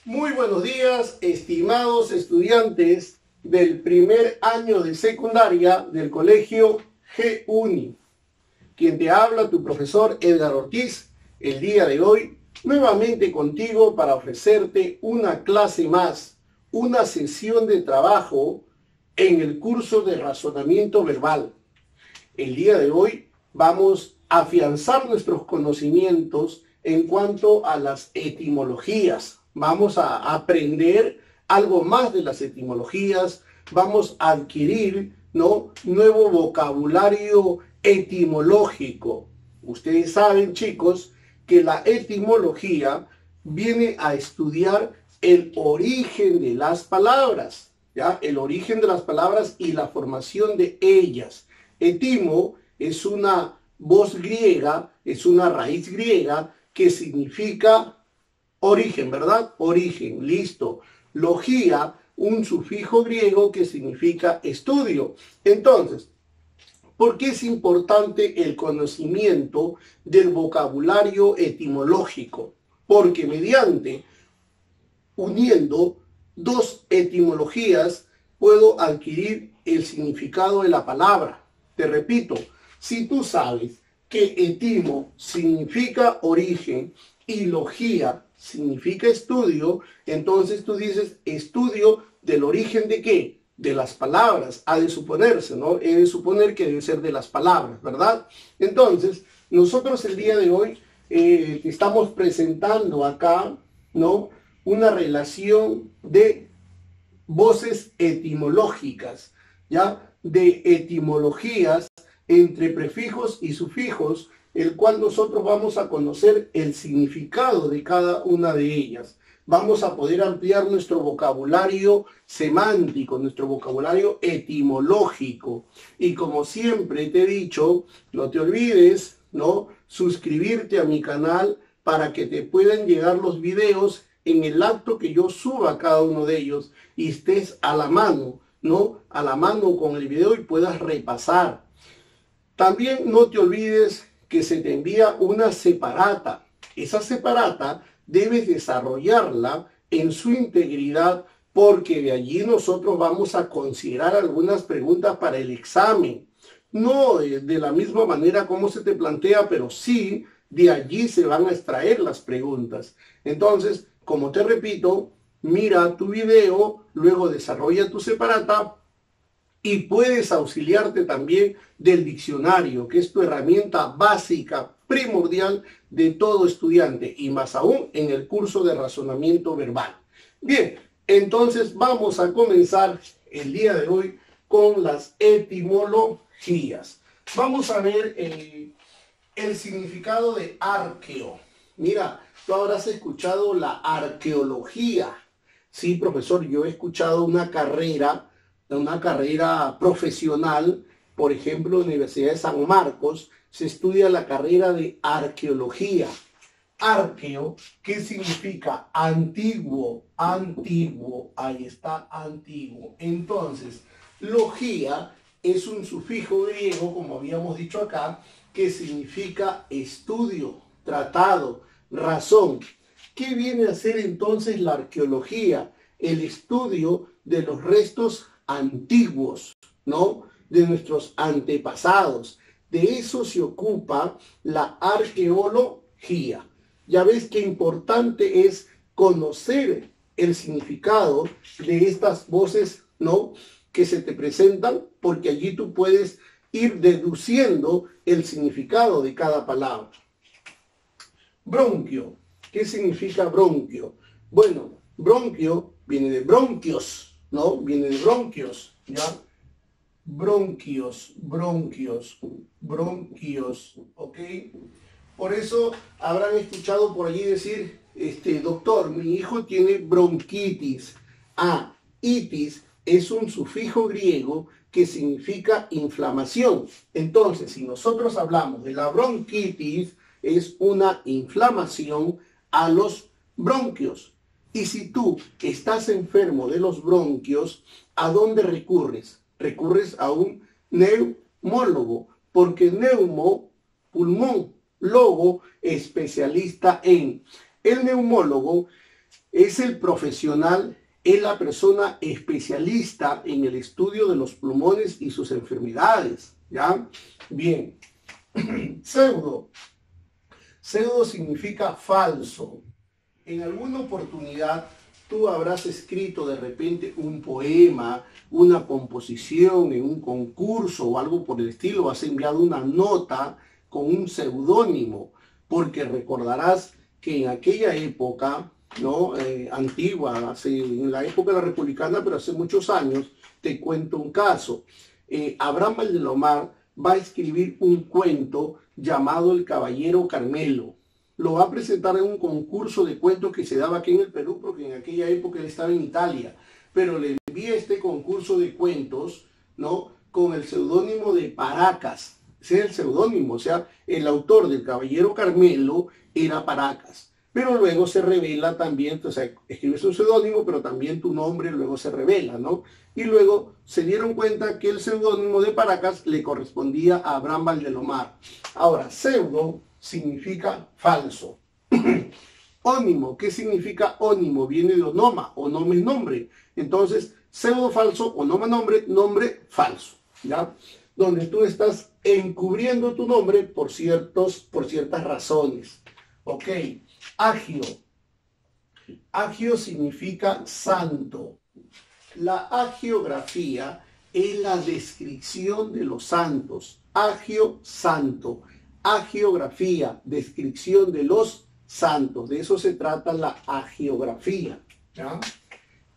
Muy buenos días, estimados estudiantes del primer año de secundaria del colegio G-Uni. Quien te habla, tu profesor Edgar Ortiz, el día de hoy, nuevamente contigo para ofrecerte una clase más, una sesión de trabajo en el curso de razonamiento verbal. El día de hoy vamos a afianzar nuestros conocimientos en cuanto a las etimologías. Vamos a aprender algo más de las etimologías, vamos a adquirir nuevo vocabulario etimológico. Ustedes saben, chicos, que la etimología viene a estudiar el origen de las palabras, ¿ya? El origen de las palabras y la formación de ellas. Etimo es una voz griega, es una raíz griega que significa origen, ¿verdad? Origen, listo. Logía, un sufijo griego que significa estudio. Entonces, ¿por qué es importante el conocimiento del vocabulario etimológico? Porque uniendo dos etimologías, puedo adquirir el significado de la palabra. Te repito, si tú sabes que etimo significa origen y logía significa estudio, entonces tú dices estudio del origen ¿de qué? De las palabras. Ha de suponerse, ¿no? He de suponer que debe ser de las palabras, ¿verdad? Entonces, nosotros el día de hoy estamos presentando acá, ¿no? Una relación de voces etimológicas, ¿ya? De etimologías entre prefijos y sufijos, el cual nosotros vamos a conocer el significado de cada una de ellas. Vamos a poder ampliar nuestro vocabulario semántico, nuestro vocabulario etimológico. Y como siempre te he dicho, no te olvides, ¿no? Suscribirte a mi canal para que te puedan llegar los videos en el acto que yo suba cada uno de ellos y estés a la mano, ¿no? A la mano con el video y puedas repasar. También no te olvides que se te envía una separata. Esa separata debes desarrollarla en su integridad porque de allí nosotros vamos a considerar algunas preguntas para el examen. No de la misma manera como se te plantea, pero sí de allí se van a extraer las preguntas. Entonces, como te repito, mira tu video, luego desarrolla tu separata y puedes auxiliarte también del diccionario, que es tu herramienta básica, primordial de todo estudiante, y más aún en el curso de razonamiento verbal. Bien, entonces vamos a comenzar el día de hoy con las etimologías. Vamos a ver el significado de arqueo. Mira, tú habrás escuchado la arqueología. Sí, profesor, yo he escuchado una carrera profesional, por ejemplo, en la Universidad de San Marcos, se estudia la carrera de arqueología. Arqueo, ¿qué significa? Antiguo, antiguo, ahí está, antiguo. Entonces, logía es un sufijo griego, como habíamos dicho acá, que significa estudio, tratado, razón. ¿Qué viene a ser entonces la arqueología? El estudio de los restos antiguos, ¿no? De nuestros antepasados. De eso se ocupa la arqueología. Ya ves qué importante es conocer el significado de estas voces, ¿no? Que se te presentan, porque allí tú puedes ir deduciendo el significado de cada palabra. Bronquio. ¿Qué significa bronquio? Bueno, bronquio viene de bronquios, ¿no? Viene de bronquios, ¿ya? Bronquios, bronquios, bronquios, ¿ok? Por eso habrán escuchado por allí decir, doctor, mi hijo tiene bronquitis. Ah, itis es un sufijo griego que significa inflamación. Entonces, si nosotros hablamos de la bronquitis, es una inflamación a los bronquios. Y si tú estás enfermo de los bronquios, ¿a dónde recurres? Recurres a un neumólogo, porque neumo, pulmón, logo, especialista en. El neumólogo Es el profesional, es la persona especialista en el estudio de los pulmones y sus enfermedades, ¿ya? Bien. Pseudo. Pseudo significa falso. En alguna oportunidad tú habrás escrito de repente un poema, una composición en un concurso o algo por el estilo, has enviado una nota con un seudónimo, porque recordarás que en aquella época, ¿no? Antigua, en la época de la republicana, pero hace muchos años, te cuento un caso. Abraham Valdelomar va a escribir un cuento llamado El Caballero Carmelo. Lo va a presentar en un concurso de cuentos que se daba aquí en el Perú, porque en aquella época él estaba en Italia. Pero le envía este concurso de cuentos, ¿no? Con el seudónimo de Paracas. Ese es el seudónimo, o sea, el autor del Caballero Carmelo era Paracas. Pero luego se revela también, o sea, escribes un seudónimo, pero también tu nombre luego se revela, ¿no? Y luego se dieron cuenta que el seudónimo de Paracas le correspondía a Abraham Valdelomar. Ahora, pseudo significa falso. Ónimo, ¿qué significa ónimo? Viene de onoma, onoma es nombre. Entonces, pseudo falso, onoma nombre, nombre falso, ¿ya? Donde tú estás encubriendo tu nombre por ciertas razones. Ok, agio. Agio significa santo. La hagiografía es la descripción de los santos. Agio, santo. Hagiografía, descripción de los santos. De eso se trata la hagiografía, ¿ya?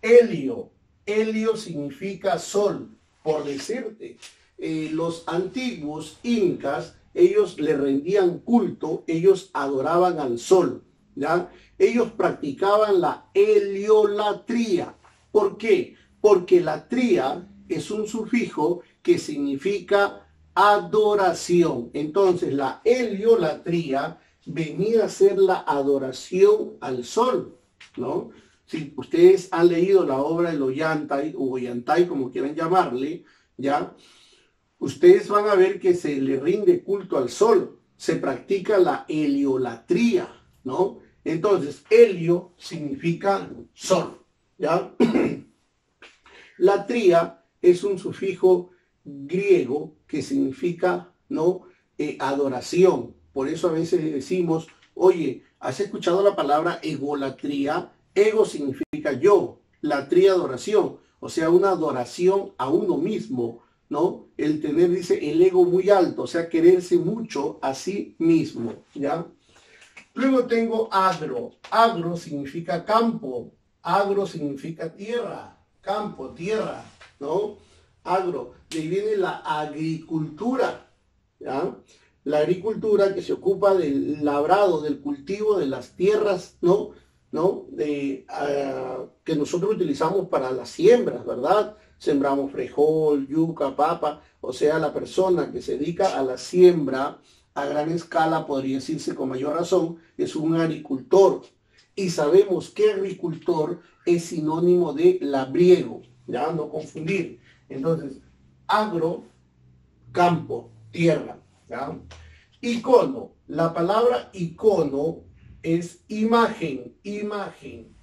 Helio. Helio significa sol. Por decirte, los antiguos incas, ellos le rendían culto, ellos adoraban al sol, ¿ya? Ellos practicaban la heliolatría. ¿Por qué? Porque latría es un sufijo que significa adoración. Entonces, la heliolatría venía a ser la adoración al sol, ¿no? Si ustedes han leído la obra de Ollantay, o Ollantay, como quieran llamarle, ¿ya? Ustedes van a ver que se le rinde culto al sol, se practica la heliolatría, ¿no? Entonces, helio significa sol, ¿ya? Latría es un sufijo griego que significa, ¿no? Adoración. Por eso a veces decimos, oye, ¿has escuchado la palabra egolatría? Ego significa yo, latría adoración, o sea, una adoración a uno mismo, ¿no? El tener, dice, el ego muy alto, o sea, quererse mucho a sí mismo, ¿ya? Luego tengo agro. Agro significa campo, agro significa tierra, campo, tierra, ¿no? Agro, de ahí viene la agricultura, ¿ya? La agricultura que se ocupa del labrado, del cultivo de las tierras, ¿no? Que nosotros utilizamos para las siembras, ¿verdad? Sembramos frijol, yuca, papa, o sea, la persona que se dedica a la siembra a gran escala, podría decirse con mayor razón, es un agricultor. Y sabemos que agricultor es sinónimo de labriego, ¿ya? No confundir. Entonces, agro, campo, tierra, ¿ya? Icono. La palabra icono es imagen, imagen.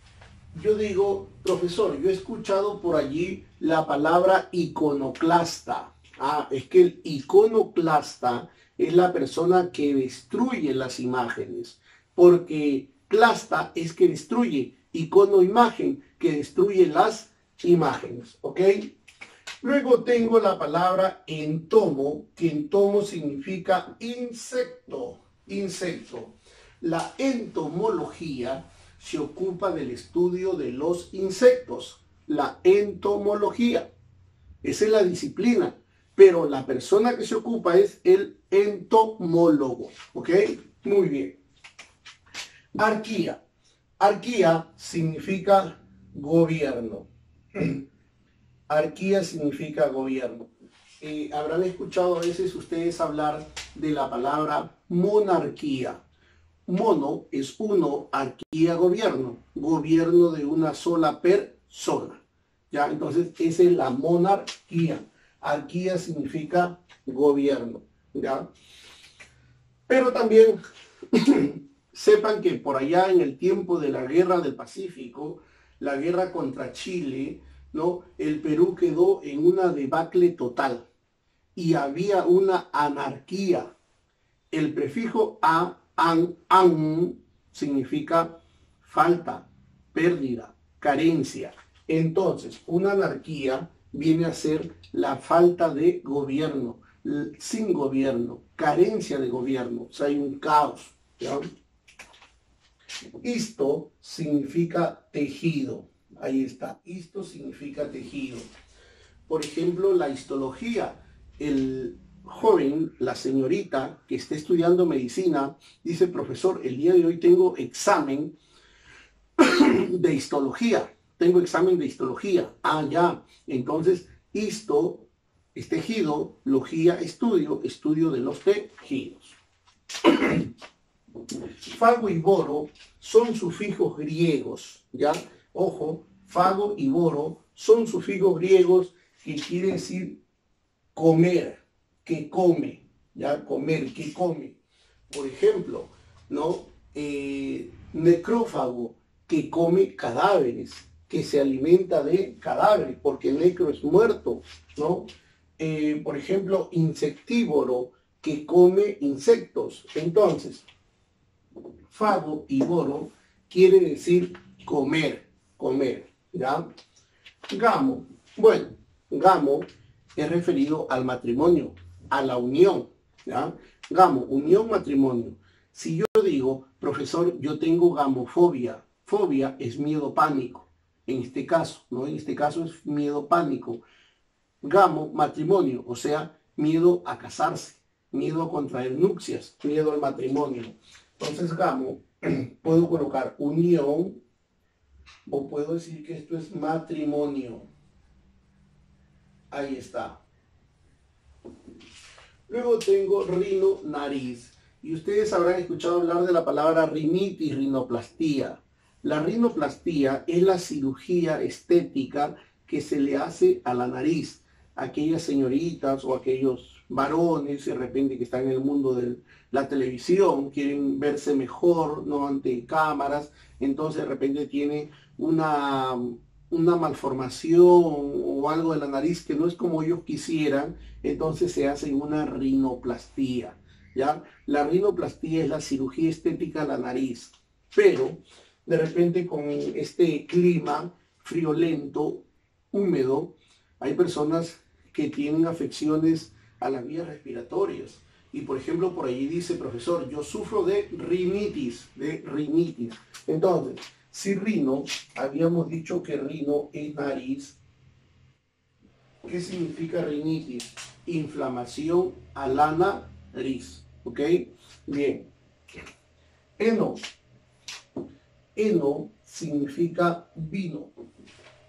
Yo digo, profesor, yo he escuchado por allí la palabra iconoclasta. Ah, es que el iconoclasta es la persona que destruye las imágenes, porque clasta es que destruye, icono, imagen, que destruye las imágenes, ¿ok? Luego tengo la palabra entomo, que entomo significa insecto, insecto. La entomología se ocupa del estudio de los insectos, la entomología. Esa es la disciplina, pero la persona que se ocupa es el entomólogo, ¿ok? Muy bien. Arquía. Arquía significa gobierno. Arquía significa gobierno. Habrán escuchado a veces ustedes hablar de la palabra monarquía. Mono es uno, arquía gobierno, gobierno de una sola persona. ¿Ya? Entonces, esa es la monarquía. Arquía significa gobierno. ¿Ya? Pero también Sepan que por allá en el tiempo de la Guerra del Pacífico, la guerra contra Chile, ¿no? El Perú quedó en una debacle total y había una anarquía. El prefijo an significa falta, pérdida, carencia. Entonces, una anarquía viene a ser la falta de gobierno, sin gobierno, carencia de gobierno, o sea, hay un caos, ¿ya? Isto significa tejido, ahí está, isto significa tejido. Por ejemplo, la histología, el joven, la señorita que esté estudiando medicina, dice, profesor, el día de hoy tengo examen de histología, tengo examen de histología. Ah, ya, entonces, histo es tejido, logía, estudio de los tejidos. Fago y boro son sufijos griegos, ¿ya? Ojo, fago y boro son sufijos griegos que quiere decir comer, que come, ¿ya? Comer, que come. Por ejemplo, ¿no? Necrófago, que come cadáveres, que se alimenta de cadáveres, porque necro es muerto, ¿no? Por ejemplo, insectívoro, que come insectos. Entonces, fago y boro quiere decir comer, ¿ya? Gamo, bueno, gamo es referido al matrimonio, a la unión, ¿ya? Gamo, unión, matrimonio. Si yo digo, profesor, yo tengo gamofobia, fobia es miedo, pánico, en este caso, ¿no? En este caso es miedo, pánico. Gamo, matrimonio, o sea, miedo a casarse, miedo a contraer nupcias, miedo al matrimonio. Entonces, gamo, puedo colocar unión o puedo decir que esto es matrimonio. Ahí está. Luego tengo rino, nariz. Y ustedes habrán escuchado hablar de la palabra rinitis, rinoplastía. La rinoplastía es la cirugía estética que se le hace a la nariz. Aquellas señoritas o aquellos varones, de repente que están en el mundo de la televisión, quieren verse mejor, no ante cámaras, entonces de repente tiene una malformación o algo de la nariz que no es como ellos quisieran, entonces se hace una rinoplastía, ¿ya? La rinoplastía es la cirugía estética de la nariz, pero de repente con este clima friolento, húmedo, hay personas que tienen afecciones a las vías respiratorias. Y por ejemplo, por allí dice, profesor, yo sufro de rinitis, Entonces, si rino, habíamos dicho que rino es nariz. ¿Qué significa rinitis? Inflamación a la nariz, ¿ok? Bien. Eno. Eno significa vino.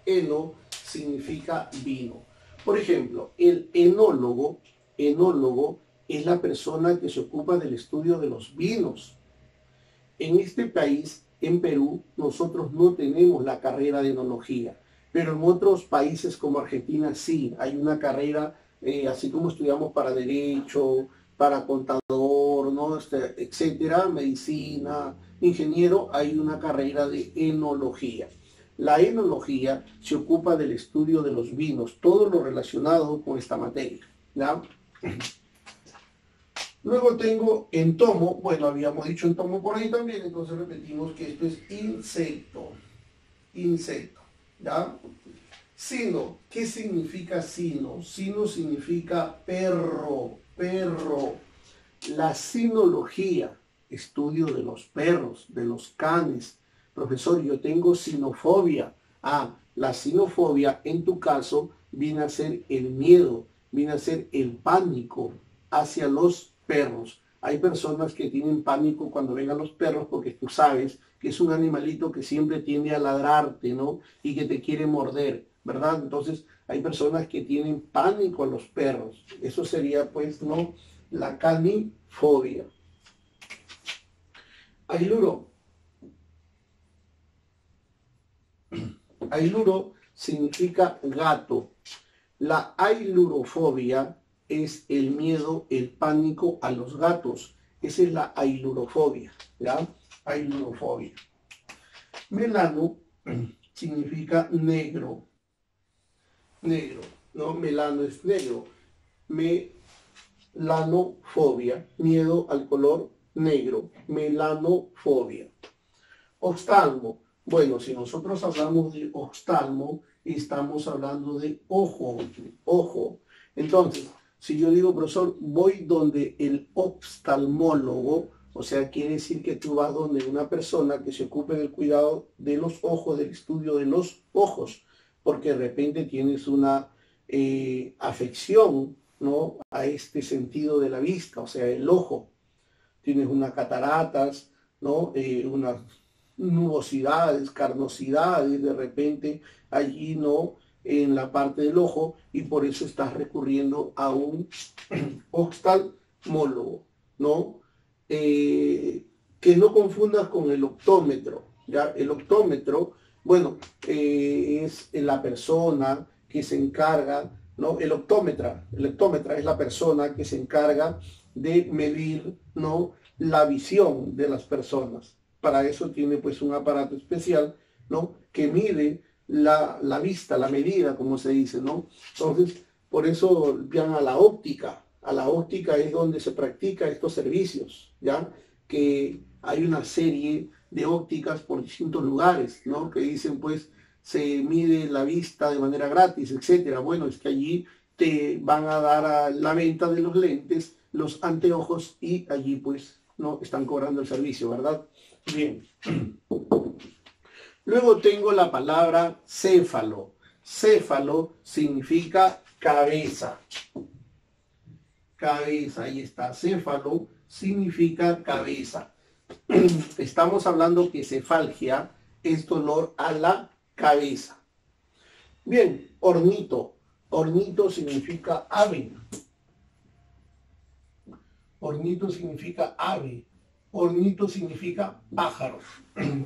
Eno significa vino. Por ejemplo, el enólogo es la persona que se ocupa del estudio de los vinos. En este país, en Perú, nosotros no tenemos la carrera de enología, pero en otros países como Argentina sí, hay una carrera, así como estudiamos para derecho, para contador, ¿no? Etcétera, medicina, ingeniero, hay una carrera de enología. La enología se ocupa del estudio de los vinos, todo lo relacionado con esta materia, ¿ya? Luego tengo entomo, bueno, habíamos dicho entomo por ahí también, entonces repetimos que esto es insecto, ¿ya? Sino, ¿qué significa sino? Sino significa perro. La sinología, estudio de los perros, de los canes. Profesor, yo tengo sinofobia. Ah, la sinofobia en tu caso viene a ser el miedo, viene a ser el pánico hacia los perros. Hay personas que tienen pánico cuando ven a los perros porque tú sabes que es un animalito que siempre tiende a ladrarte, ¿no? Y que te quiere morder, ¿verdad? Entonces hay personas que tienen pánico a los perros. Eso sería, pues, ¿no? La canifobia. Ailuro. Ailuro significa gato. La ailurofobia es el miedo, el pánico a los gatos. Esa es la ailurofobia, ¿ya? hay ludofobia. Melano significa negro, negro, ¿no? Melano es negro. Melanofobia, miedo al color negro, melanofobia. Oftalmo, bueno, si nosotros hablamos de oftalmo, estamos hablando de ojo, ojo. Entonces, si yo digo, profesor, voy donde el oftalmólogo, o sea, quiere decir que tú vas donde una persona que se ocupe del cuidado de los ojos, del estudio de los ojos, porque de repente tienes una afección, ¿no? A este sentido de la vista, o sea, el ojo. Tienes unas cataratas, ¿no? Unas nubosidades, carnosidades, de repente allí, ¿no? En la parte del ojo, y por eso estás recurriendo a un oftalmólogo, ¿no? Que no confundas con el optómetro, ¿ya? El optómetro, bueno, es la persona que se encarga, ¿no? El optómetra es la persona que se encarga de medir, ¿no? La visión de las personas. Para eso tiene pues un aparato especial, ¿no? Que mide la vista, la medida, como se dice, ¿no? Entonces, por eso van a la óptica. A la óptica es donde se practica estos servicios, ¿ya? Que hay una serie de ópticas por distintos lugares, ¿no? Que dicen, pues, se mide la vista de manera gratis, etcétera. Bueno, es que allí te van a dar a la venta de los lentes, los anteojos, y allí, pues, no están cobrando el servicio, ¿verdad? Bien. Luego tengo la palabra céfalo. Céfalo significa cabeza. Cabeza, ahí está. Céfalo significa cabeza. Estamos hablando que cefalgia es dolor a la cabeza. Bien, ornito. Ornito significa ave. Ornito significa ave. Ornito significa pájaro.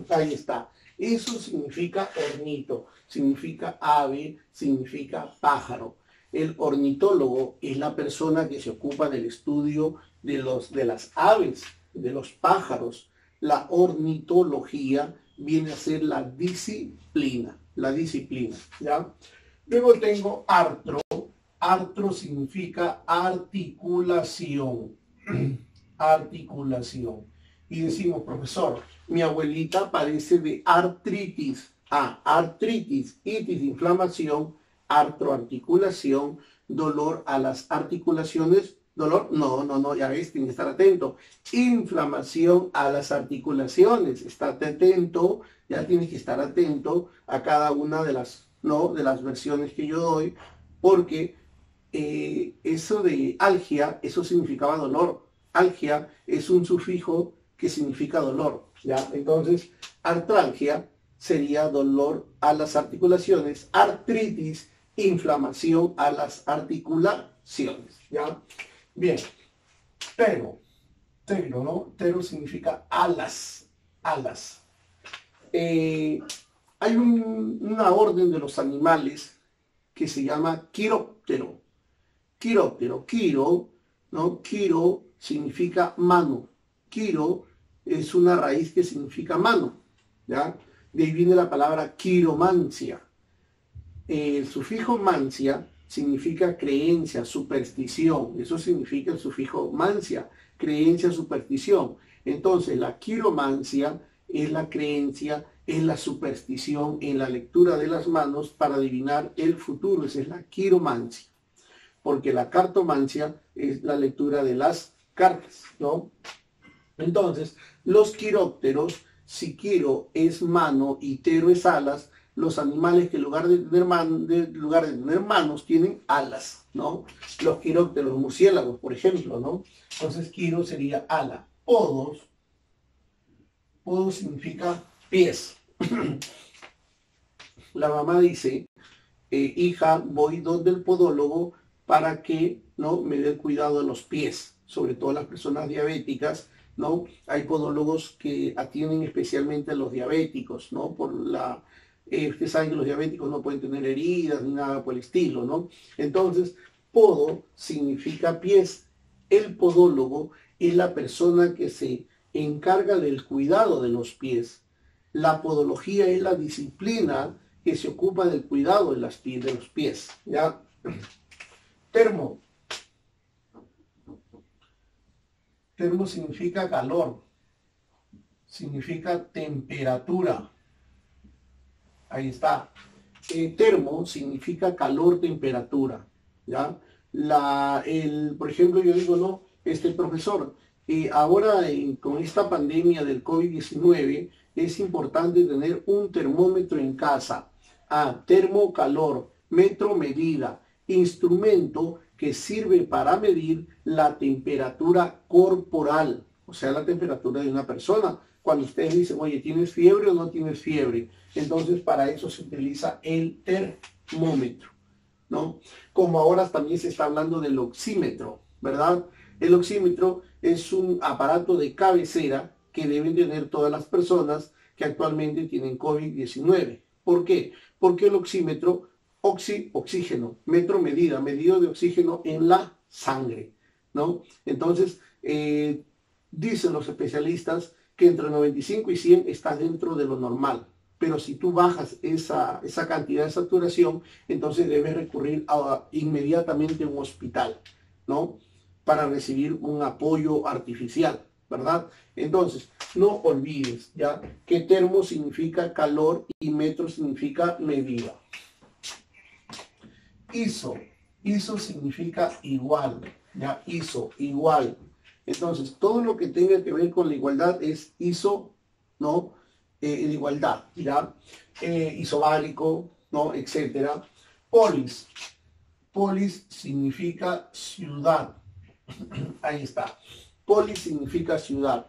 Ahí está. Eso significa ornito. Significa ave, significa pájaro. El ornitólogo es la persona que se ocupa del estudio de las aves, de los pájaros. La ornitología viene a ser la disciplina. La disciplina, ¿ya? Luego tengo artro. Artro significa articulación. Articulación. Y decimos, profesor, mi abuelita padece de artritis. Ah, artritis, itis, inflamación, artroarticulación, dolor a las articulaciones. ¿Dolor? No, ya ves, tienes que estar atento. Inflamación a las articulaciones. Estate atento, ya tienes que estar atento a cada una de las, ¿no? De las versiones que yo doy, porque eso de algia, eso significaba dolor. Algia es un sufijo que significa dolor, ¿ya? Entonces, artralgia sería dolor a las articulaciones, artritis, inflamación a las articulaciones, ¿ya? Bien, tero, ¿no? Tero significa alas, alas. Hay una orden de los animales que se llama quiróptero. Quiróptero, quiro, ¿no? Quiro significa mano. Quiro es una raíz que significa mano, ¿ya? De ahí viene la palabra quiromancia. El sufijo mancia significa creencia, superstición. Eso significa el sufijo mancia, creencia, superstición. Entonces, la quiromancia es la creencia, es la superstición en la lectura de las manos para adivinar el futuro. Esa es la quiromancia. Porque la cartomancia es la lectura de las cartas, ¿no? Entonces, los quirópteros, si quiro es mano y tero es alas, los animales que en lugar de tener manos tienen alas, ¿no? Los quirópteros, los murciélagos, por ejemplo, ¿no? Entonces, quiro sería ala. Podos significa pies. La mamá dice, hija, voy donde el podólogo para que, ¿no? Me dé cuidado de los pies, sobre todo las personas diabéticas, ¿no? Hay podólogos que atienden especialmente a los diabéticos, ¿no? Ustedes saben que los diabéticos no pueden tener heridas ni nada por el estilo, ¿no? Entonces, podo significa pies. El podólogo es la persona que se encarga del cuidado de los pies. La podología es la disciplina que se ocupa del cuidado de los pies. ¿Ya? Termo. Termo significa calor, significa temperatura. Ahí está. Termo significa calor, temperatura. ¿Ya? Por ejemplo, yo digo, no, profesor, ahora con esta pandemia del COVID-19 es importante tener un termómetro en casa. Termo, calor, metro, medida, instrumento que sirve para medir la temperatura corporal, o sea, la temperatura de una persona. Cuando ustedes dicen, oye, ¿tienes fiebre o no tienes fiebre? Entonces, para eso se utiliza el termómetro, ¿no? Como ahora también se está hablando del oxímetro, ¿verdad? El oxímetro es un aparato de cabecera que deben tener todas las personas que actualmente tienen COVID-19. ¿Por qué? Porque el oxímetro, oxígeno, metro, medida, medido de oxígeno en la sangre, ¿no? Entonces, dicen los especialistas que entre 95 y 100 está dentro de lo normal. Pero si tú bajas esa cantidad de saturación, entonces debes recurrir inmediatamente a un hospital, ¿no? Para recibir un apoyo artificial, ¿verdad? Entonces, no olvides, ¿ya? Que termo significa calor y metro significa medida. ISO significa igual, ¿ya? ISO, igual. Entonces, todo lo que tenga que ver con la igualdad es ISO, ¿no? De igualdad, ¿ya? Isobárico, ¿no? Etcétera. Polis. Polis significa ciudad. Ahí está. Polis significa ciudad.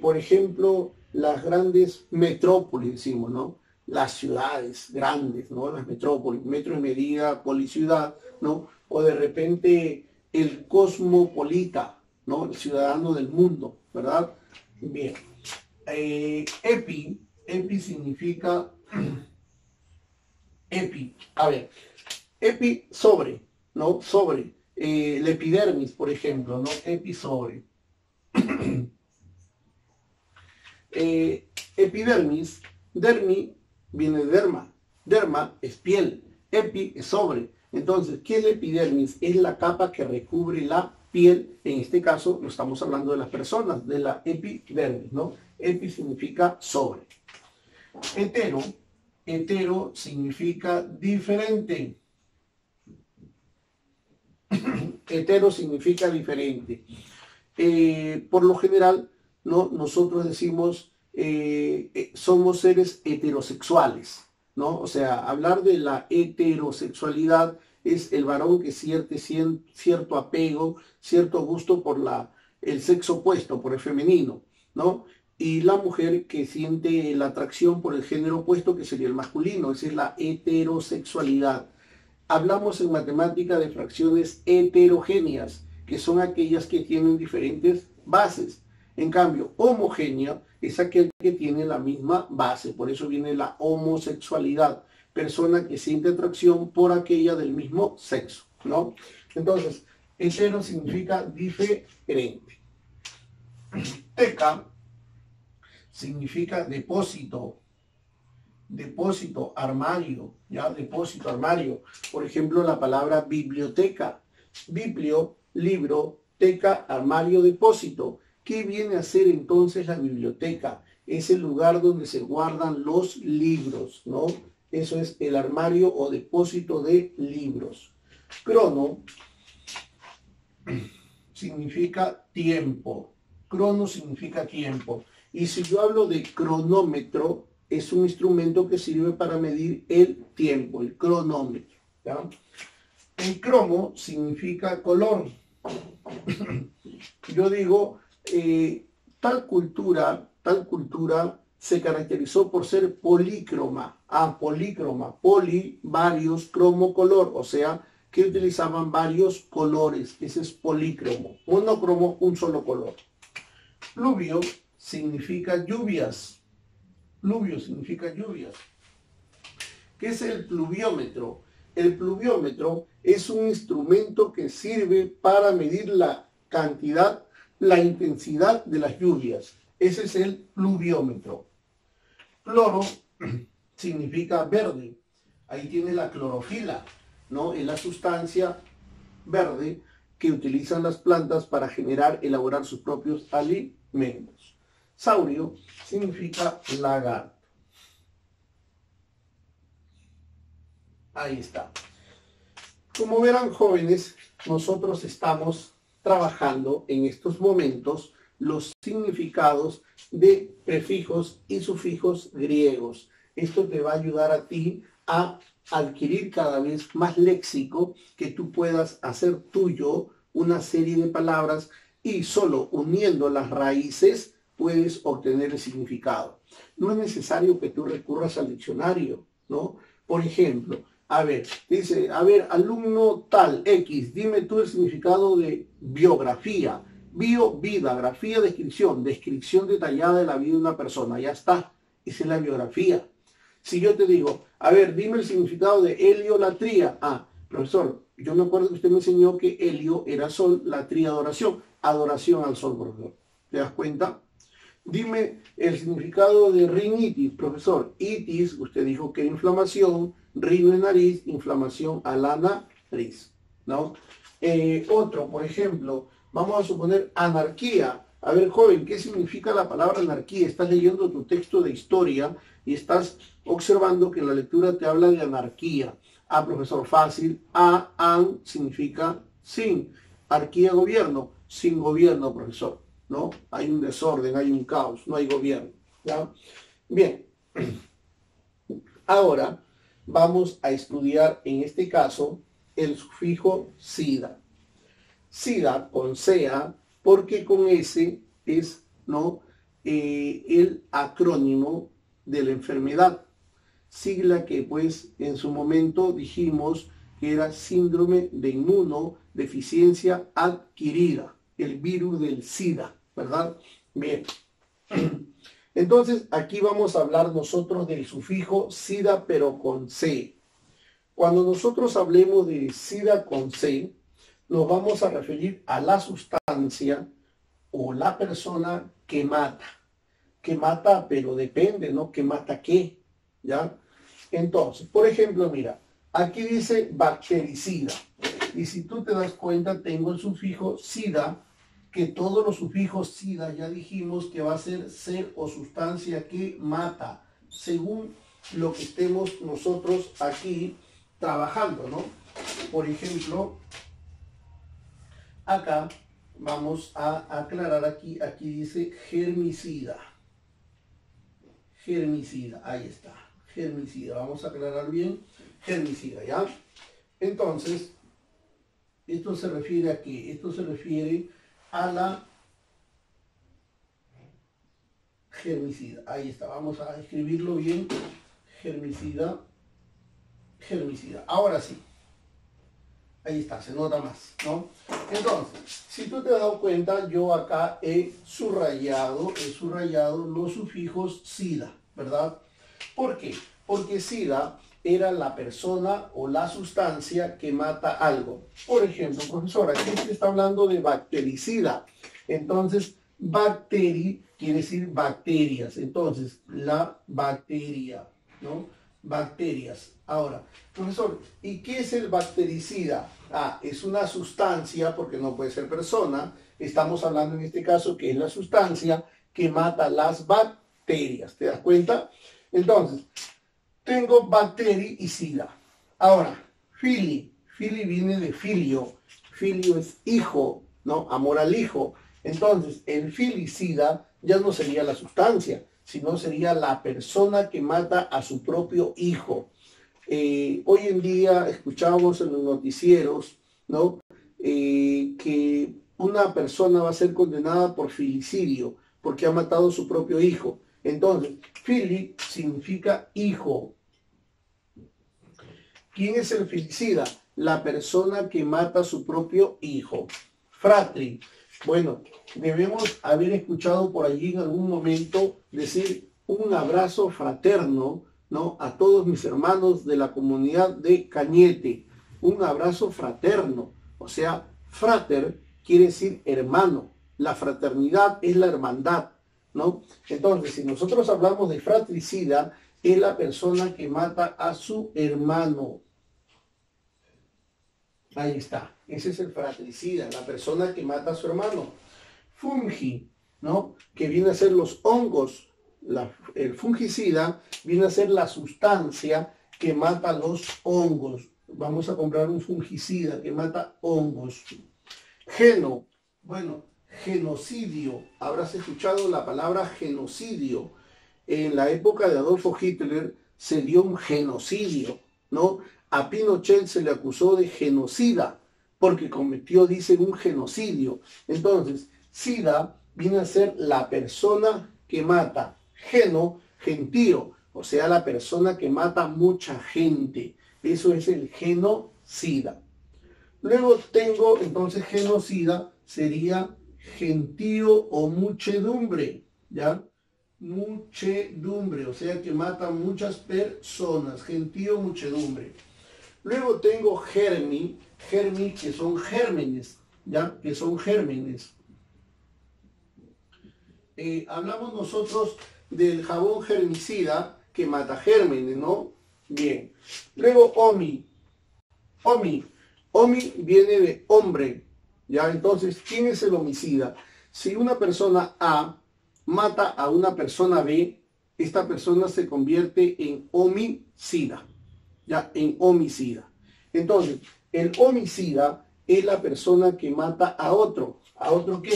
Por ejemplo, las grandes metrópolis, decimos, ¿no? Las ciudades grandes, ¿no? Las metrópolis, metro y medida, policiudad, ¿no? O de repente el cosmopolita, ¿no? El ciudadano del mundo, ¿verdad? Bien. Epi significa epi sobre, ¿no? Sobre. La epidermis, por ejemplo, ¿no? Epi sobre. Epidermis, dermi viene de derma. Derma es piel, epi es sobre. Entonces, ¿qué es la epidermis? Es la capa que recubre la piel. En este caso, no estamos hablando de las personas, de la epidermis, ¿no? Epi significa sobre. Hetero, hetero significa diferente. Hetero significa diferente. Por lo general, ¿no? Nosotros decimos, somos seres heterosexuales, ¿no? O sea, hablar de la heterosexualidad es el varón que siente cierto apego, cierto gusto por el sexo opuesto, por el femenino, ¿no? Y la mujer que siente la atracción por el género opuesto, que sería el masculino. Esa es la heterosexualidad. Hablamos en matemática de fracciones heterogéneas, que son aquellas que tienen diferentes bases. En cambio, homogénea es aquel que tiene la misma base. Por eso viene la homosexualidad. Persona que siente atracción por aquella del mismo sexo, ¿no? Entonces, hetero significa diferente. Teca significa depósito. Depósito, armario, ¿ya? Depósito, armario. Por ejemplo, la palabra biblioteca. Biblio, libro, teca, armario, depósito. ¿Qué viene a ser entonces la biblioteca? Es el lugar donde se guardan los libros, ¿no? Eso es el armario o depósito de libros. Crono significa tiempo. Crono significa tiempo. Y si yo hablo de cronómetro, es un instrumento que sirve para medir el tiempo, el cronómetro, ¿ya? El cromo significa color. Yo digo, tal cultura se caracterizó por ser polícroma. Polícroma, poli, varios, cromo, color. O sea, que utilizaban varios colores. Ese es polícromo. Monocromo, un solo color. Pluvio significa lluvias. Pluvio significa lluvias. ¿Qué es el pluviómetro? El pluviómetro es un instrumento que sirve para medir la cantidad la intensidad de las lluvias. Ese es el pluviómetro. Cloro significa verde. Ahí tiene la clorofila, ¿no? Es la sustancia verde que utilizan las plantas para elaborar sus propios alimentos. Saurio significa lagarto. Ahí está. Como verán, jóvenes, nosotros estamos trabajando en estos momentos los significados de prefijos y sufijos griegos. Esto te va a ayudar a ti a adquirir cada vez más léxico, que tú puedas hacer tuyo una serie de palabras y solo uniendo las raíces puedes obtener el significado. No es necesario que tú recurras al diccionario, ¿no? Por ejemplo, dice, alumno tal, X, dime tú el significado de biografía. Bio, vida, grafía, descripción detallada de la vida de una persona. Ya está, esa es la biografía. Si yo te digo, dime el significado de heliolatría. Profesor, yo me acuerdo que usted me enseñó que helio era sol, latría adoración. Adoración al sol, profesor. ¿Te das cuenta? Dime el significado de rinitis, profesor. Itis, usted dijo que inflamación, rino en nariz, inflamación a la nariz, ¿no? Otro, por ejemplo, vamos a suponer anarquía. Joven, ¿qué significa la palabra anarquía? Estás leyendo tu texto de historia y estás observando que la lectura te habla de anarquía. Profesor, fácil. An significa sin. Arquía, gobierno. Sin gobierno, profesor, ¿no? Hay un desorden, hay un caos, no hay gobierno, ¿ya? Bien. Ahora vamos a estudiar, en este caso, el sufijo sida. Sida con sea, porque con S es, ¿no?, el acrónimo de la enfermedad. Sigla que pues en su momento dijimos que era síndrome de inmunodeficiencia adquirida, el virus del SIDA, ¿verdad? Bien. Entonces aquí vamos a hablar nosotros del sufijo SIDA pero con C. Cuando nosotros hablemos de SIDA con C, nos vamos a referir a la sustancia o la persona que mata. Que mata, pero depende, ¿no? ¿Que mata qué? ¿Ya? Entonces, por ejemplo, mira, aquí dice bactericida. Y si tú te das cuenta, tengo el sufijo sida, que todos los sufijos sida ya dijimos que va a ser ser o sustancia que mata, según lo que estemos nosotros aquí trabajando, ¿no? Por ejemplo, acá vamos a aclarar aquí dice germicida. Germicida, ahí está, germicida. Vamos a aclarar bien, germicida, ¿ya? Entonces, ¿esto se refiere a qué? Esto se refiere a la germicida. Ahí está, vamos a escribirlo bien, germicida, germicida. Ahora sí, ahí está, se nota más, ¿no? Entonces, si tú te has dado cuenta, yo acá he subrayado los sufijos sida, ¿verdad? ¿Por qué? Porque sida era la persona o la sustancia que mata algo. Por ejemplo, profesora, aquí se está hablando de bactericida. Entonces, bacteri quiere decir bacterias. Entonces, la bacteria, ¿no? Bacterias. Ahora, profesor, ¿y qué es el bactericida? Es una sustancia, porque no puede ser persona. Estamos hablando en este caso que es la sustancia que mata las bacterias. ¿Te das cuenta? Entonces, tengo bactericida. Ahora, fili. Fili viene de filio. Filio es hijo, ¿no? Amor al hijo. Entonces, el filicida ya no sería la sustancia, sino sería la persona que mata a su propio hijo. Hoy en día escuchamos en los noticieros, ¿no?, que una persona va a ser condenada por filicidio porque ha matado a su propio hijo. Entonces, fili significa hijo. ¿Quién es el filicida? La persona que mata a su propio hijo. Fratri. Bueno, debemos haber escuchado por allí en algún momento decir un abrazo fraterno, ¿no?, a todos mis hermanos de la comunidad de Cañete. Un abrazo fraterno. O sea, frater quiere decir hermano, La fraternidad es la hermandad, ¿no? Entonces, si nosotros hablamos de fratricida, es la persona que mata a su hermano. Ahí está. Ese es el fratricida, la persona que mata a su hermano. Fungi, ¿no? Que viene a ser los hongos. El fungicida viene a ser la sustancia que mata los hongos. Vamos a comprar un fungicida que mata hongos. Geno. Bueno, genocidio. Habrás escuchado la palabra genocidio. En la época de Adolfo Hitler se dio un genocidio, ¿no? A Pinochet se le acusó de genocida porque cometió, dicen, un genocidio. Entonces, sida viene a ser la persona que mata. Geno, gentío, o sea, la persona que mata mucha gente. Eso es el genocida. Luego tengo, entonces, genocida sería gentío o muchedumbre, ¿ya? Muchedumbre, o sea, que mata muchas personas, gentío, muchedumbre. Luego tengo germi, que son gérmenes, ¿ya? Que son gérmenes. Hablamos nosotros del jabón germicida que mata gérmenes, ¿no? Bien. Luego omi. Omi viene de hombre, ¿ya? Entonces, ¿quién es el homicida? Si una persona A mata a una persona B, esta persona se convierte en homicida, ¿ya? En homicida. Entonces, el homicida es la persona que mata a otro. ¿A otro qué?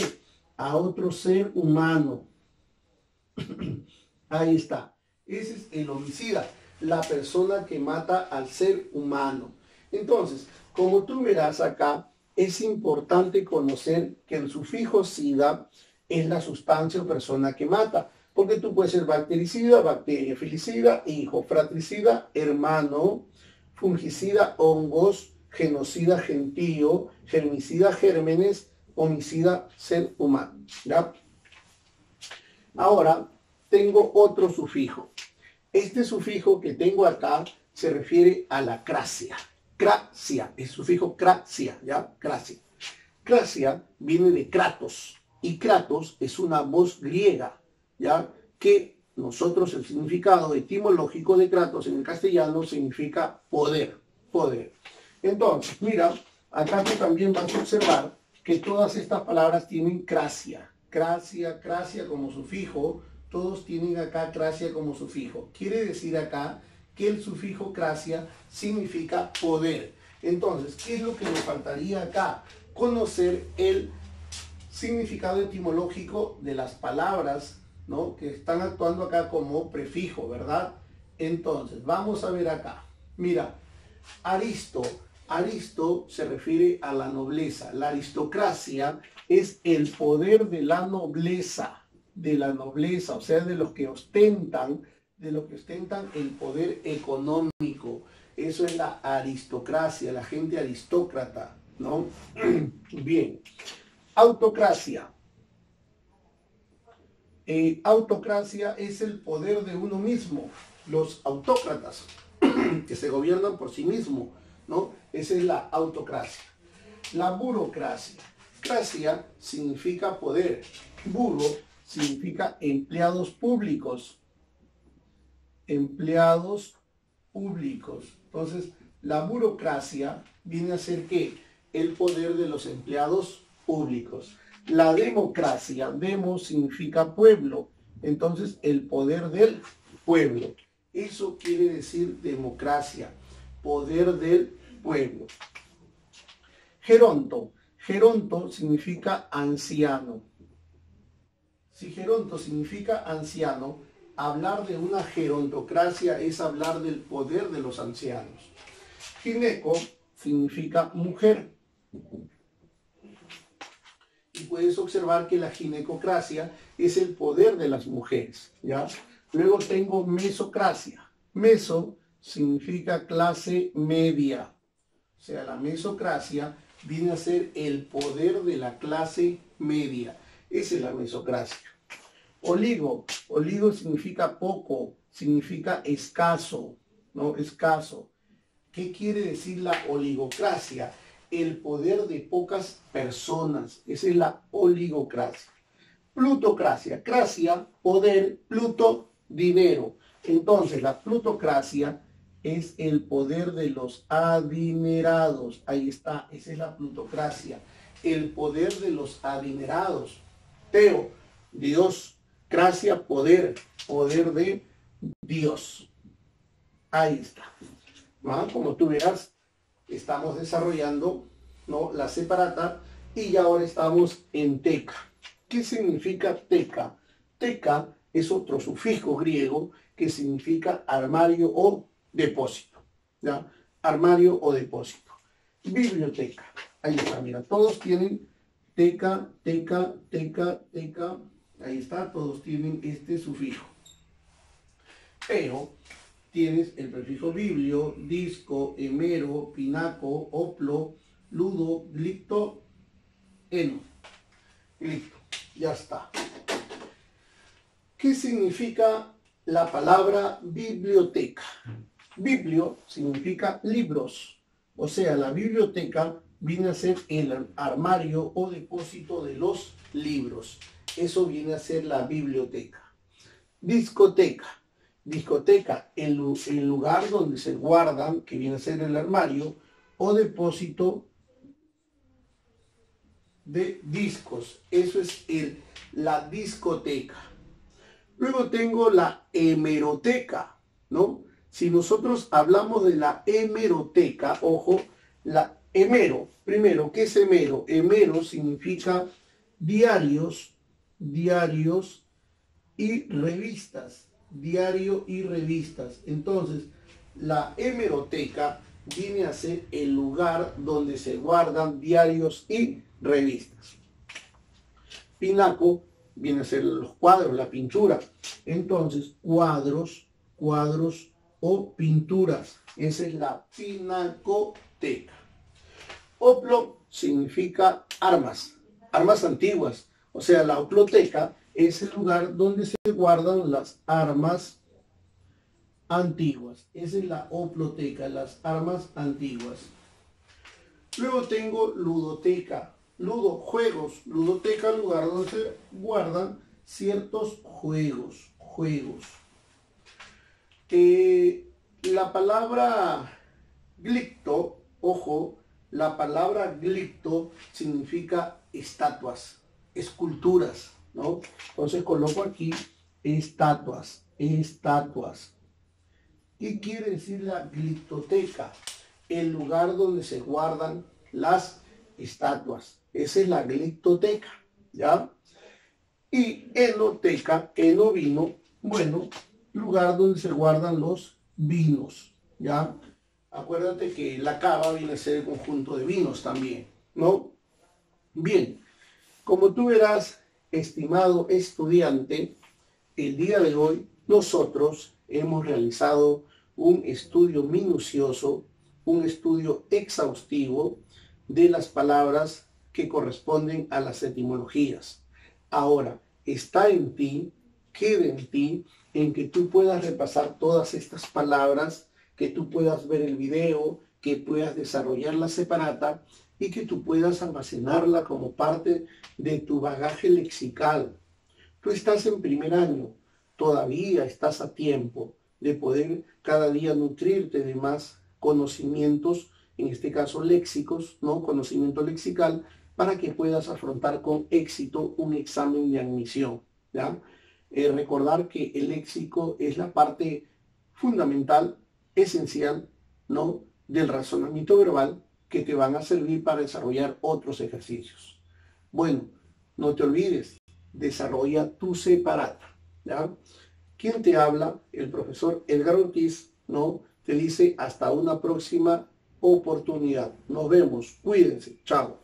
A otro ser humano. Ahí está. Ese es el homicida, la persona que mata al ser humano. Entonces, como tú verás acá, es importante conocer que el sufijo sida es la sustancia o persona que mata, porque tú puedes ser bactericida, bacteria, filicida, hijo, fratricida, hermano, fungicida, hongos, genocida, gentío, germicida, gérmenes, homicida, ser humano. ¿Ya? Ahora, tengo otro sufijo. Este sufijo que tengo acá se refiere a la crasia. Crasia, el sufijo crasia, ¿ya? Crasia. Crasia viene de kratos, y kratos es una voz griega, ¿ya? Que nosotros, el significado etimológico de kratos en el castellano significa poder, poder. Entonces, mira, acá tú también vas a observar que todas estas palabras tienen crasia. Crasia, crasia como sufijo, todos tienen acá crasia como sufijo. Quiere decir acá que el sufijo crasia significa poder. Entonces, ¿qué es lo que nos faltaría acá? Conocer el significado etimológico de las palabras, ¿no? Que están actuando acá como prefijo, ¿verdad? Entonces, vamos a ver acá. Mira, Aristo. Aristo se refiere a la nobleza. La aristocracia es el poder de la nobleza, o sea, de los que ostentan el poder económico. Eso es la aristocracia, la gente aristócrata, ¿no? Bien. Autocracia. Autocracia es el poder de uno mismo. Los autócratas que se gobiernan por sí mismos, ¿no? Esa es la autocracia. La burocracia. Cracia significa poder. Buro significa empleados públicos. Empleados públicos. Entonces, la burocracia viene a ser ¿qué? El poder de los empleados públicos. La democracia, demo significa pueblo. Entonces, el poder del pueblo. Eso quiere decir democracia, poder del pueblo. Geronto. Geronto significa anciano. Si geronto significa anciano, hablar de una gerontocracia es hablar del poder de los ancianos. Gineco significa mujer. Y puedes observar que la ginecocracia es el poder de las mujeres, ¿ya? Luego tengo mesocracia. Meso significa clase media. O sea, la mesocracia viene a ser el poder de la clase media. Esa es la mesocracia. Oligo. Oligo significa poco, significa escaso, ¿no? Escaso. ¿Qué quiere decir la oligocracia? el poder de pocas personas. Esa es la oligocracia. Plutocracia, cracia, poder, pluto, dinero. Entonces, la plutocracia es el poder de los adinerados. Ahí está, esa es la plutocracia. El poder de los adinerados. Teo, Dios, gracia, poder, poder de Dios. Ahí está. ¿No? Como tú verás, estamos desarrollando, ¿no?, la separata y ya ahora estamos en teca. ¿Qué significa teca? Teca es otro sufijo griego que significa armario o depósito. ¿Ya? Armario o depósito. Biblioteca. Ahí está, mira, todos tienen teca, teca, teca, teca. Ahí está, todos tienen este sufijo. Pero tienes el prefijo biblio, disco, hemero, pinaco, oplo, ludo, glicto, eno. Listo, ya está. ¿Qué significa la palabra biblioteca? Biblio significa libros. O sea, la biblioteca viene a ser el armario o depósito de los libros. Eso viene a ser la biblioteca. Discoteca. Discoteca, el lugar donde se guardan, que viene a ser el armario, o depósito de discos. Eso es la discoteca. Luego tengo la hemeroteca, ¿no? Si nosotros hablamos de la hemeroteca, ojo, la hemero, primero, ¿qué es hemero? Hemero significa diarios, diarios y revistas, diario y revistas. Entonces, la hemeroteca viene a ser el lugar donde se guardan diarios y revistas. Pinaco viene a ser los cuadros, la pintura. Entonces, cuadros, cuadros o pinturas. Esa es la pinacoteca. Oplo significa armas, armas antiguas. O sea, la oploteca es el lugar donde se guardan las armas antiguas. Esa es la oploteca, las armas antiguas. Luego tengo ludoteca. Ludo, juegos. Ludoteca, lugar donde se guardan ciertos juegos. La palabra glicto, ojo, la palabra glicto significa estatuas, esculturas, ¿no? Entonces coloco aquí estatuas, estatuas. ¿Qué quiere decir la glictoteca? El lugar donde se guardan las estatuas. Esa es la glictoteca, ¿ya? Y enoteca, eno vino, bueno, lugar donde se guardan los vinos, ¿ya? Acuérdate que la cava viene a ser el conjunto de vinos también, ¿no? Bien, como tú verás, estimado estudiante, el día de hoy nosotros hemos realizado un estudio minucioso, un estudio exhaustivo de las palabras que corresponden a las etimologías. Ahora, está en ti, queda en ti, en que tú puedas repasar todas estas palabras, que tú puedas ver el video, que puedas desarrollar la separata y que tú puedas almacenarla como parte de tu bagaje lexical. Tú estás en primer año, todavía estás a tiempo de poder cada día nutrirte de más conocimientos, en este caso léxicos, ¿no? Conocimiento lexical, para que puedas afrontar con éxito un examen de admisión, ¿ya? Recordar que el léxico es la parte fundamental, esencial, ¿no?, del razonamiento verbal, que te van a servir para desarrollar otros ejercicios. Bueno, no te olvides, desarrolla tu separata, ¿ya? ¿Quién te habla? El profesor Edgar Ortiz, ¿no? Te dice hasta una próxima oportunidad. Nos vemos, cuídense, chao.